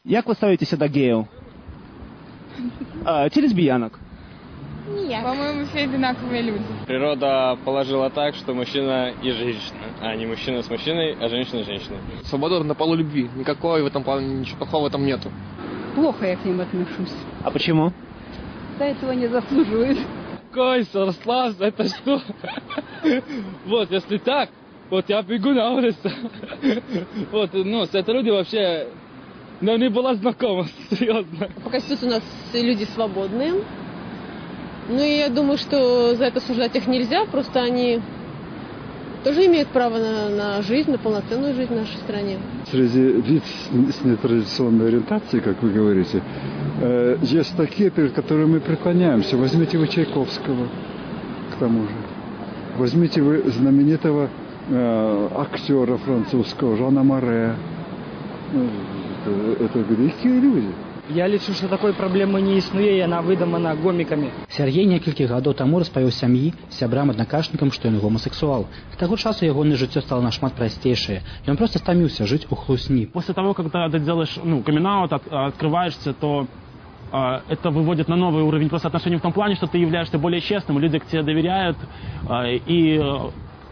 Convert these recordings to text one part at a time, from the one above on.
Як вы ставитесь до геев? Ці лесбиянок? Нет. По-моему, все одинаковые люди. Природа положила так, что мужчина и женщина, а не мужчина с мужчиной, а женщина с женщиной. Свобода на полу любви. Никакой в этом плане, ничего плохого в этом нету. Плохо я к ним отношусь. А почему? Да этого не заслуживают. Койся, Руслан, это что? Вот, если так, вот я бегу на улицу. Вот, ну, с этой люди вообще, ну, не была знакома, серьезно. По Конституции у нас люди свободные. Ну и я думаю, что за это осуждать их нельзя, просто они тоже имеют право на жизнь, на полноценную жизнь в нашей стране. Среди лиц с нетрадиционной ориентацией, как вы говорите, есть такие, перед которыми мы преклоняемся. Возьмите вы Чайковского, к тому же. Возьмите вы знаменитого актера французского Жана Море. Это великие люди. Я лічу, што такой праблемы не існуе, яна выдумана гомікамі. Сергей некалькі гадоў таму распавёў сям'і, сябрам, аднакашнікам, што ён гомасексуал. К таго часу ягонае жыццё стало нашмат прасцейшае. Ён проста стаміўся жыць у хлусні. После того, когда ты делаешь, камин-аут, открываешься, то это выводит на новый уровень просто отношений в том плане, что ты являешься более честным, люди к тебе доверяют и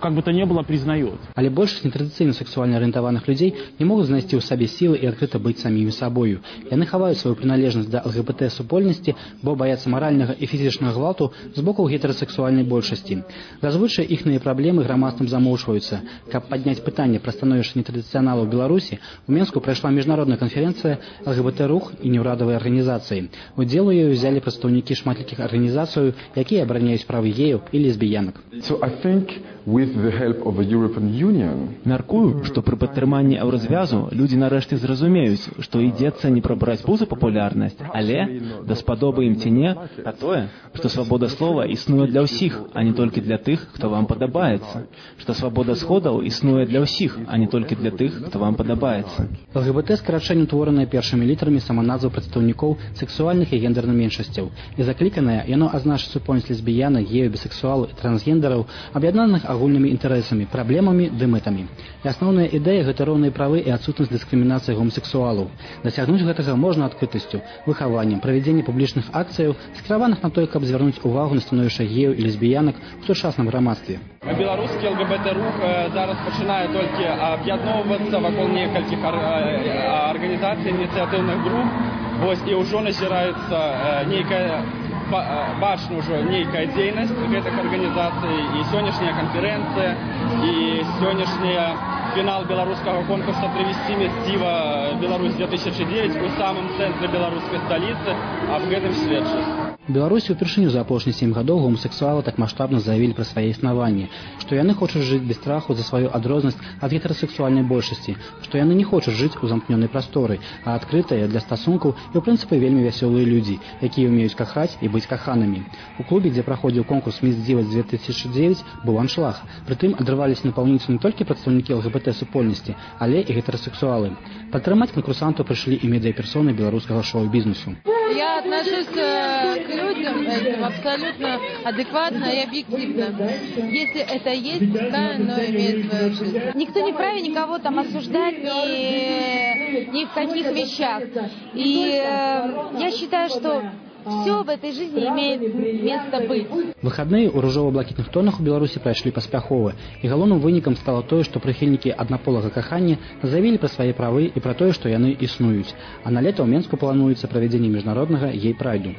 как бы то ни было, признают. Але большасць нетрадыцыйна сексуальна арыентаваных людзей не могуць знайсці ў сабе сілы і адкрыта быць самімі сабою. Яны хаваюць сваю прыналежнасць да ЛГБТ-супольнасці, бо баяцца маральнага і фізічнага гвалту з боку гетэрасексуальнай большасці. Зазвычай іхныя праблемы грамадствам замоўчваюцца. Каб падняць пытанне пра становішча нетрадыцыяналаў у Беларусі, у Менску прайшла міжнародная канферэнцыя ЛГБТ-рух і неўрадавай арганізацыі. Удзел у ёй узялі прадстаўнікі шматлікіх арганізацый, якія абараняюць правы геяў і лесбіянак. Мяркую, што пры падтрыманні еўразвязу людзі нарэшце зразумеюць, што ідзецца не пра барацьбу за папулярнасць, але, даспадобы ім ці не, а тое, што свабода слова існуе для ўсіх, а не толькі для тых, хто вам падабаецца. Што свабода сходаў існуе для ўсіх, а не толькі для тых, хто вам падабаецца. ЛГБТ-скарачэнне утворанае першымі літарамі саманазваў прадстаўнікоў сексуальных і гендерных меншасцяў. І закліканае яно азначыць супольнасць лесбіянак, геяў, бісексуалаў і трансгендераў, аб'яднаных агульнымі інтарэсамі, праблемамі ды мэтамі. І асноўная ідэя гэта роўныя правы і адсутнасць дыскрымінацыі гомасексуалаў. Дасягнуць гэтага можна адкрытасцю, выхаваннем, правядзеннем публічных акцыяў, скіраваных на тое, каб звярнуць увагу на становішча геяў і лесбіянак у сучасным грамадстве. Беларускі ЛГБТ-рух зараз пачынае толькі аб'ядноўвацца вакол некалькіх арганізацый, ініцыятыўных груп. Вось і ўжо назіраецца нейкая бачна ўжо нейкая дзейнасць гэтых арганізацый, і сённяшняя канферэнцыя, і сённяшняя фінал беларускага конкурса «Привести месціва Беларусь-2009» у самым цэнтры беларускай сталіцы аб гэтым сведчыць. У Беларусі ўпершыню за апошнія 7 гадоў гомасексуалы так маштабна заявілі пра свае існаванне, што яны хочуць жыць без страху за сваю адрознасць ад гетэрасексуальнай большасці, што яны не хочуць жыць у замкнёнай прасторы, а адкрытыя для стасункаў і ў прынцыпе вельмі вясёлыя людзі, якія ўмеюць кахаць і быць каханымі. У клубе, дзе праходзіў конкурс «Міс Дзіва 2009», быў аншлаг. Прытым адрываліся напаўніцу не толькі прадстаўнікі ЛГБТ-супольнасці, але і гетэрасексуалы. Падтрымаць канкурсантаў прыйшлі і медыяперсоны беларускага шоу-бізнесу. Я отношусь к людям абсолютно адекватно и объективно. Если это есть, пускай оно имеет свою жизнь. Никто не вправе никого там осуждать ни в каких вещах. И я считаю, что все в этой жизни имеет место быть. Выхадныя ў ружова-блакітных тонах у Беларусі прайшлі паспяхова, і галоўным вынікам стала тое, што прыхільнікі аднаполага кахання заявілі пра свае правы і пра тое, што яны існуюць. А на лета ў Менску плануецца правядзенне міжнароднага гей-прайду.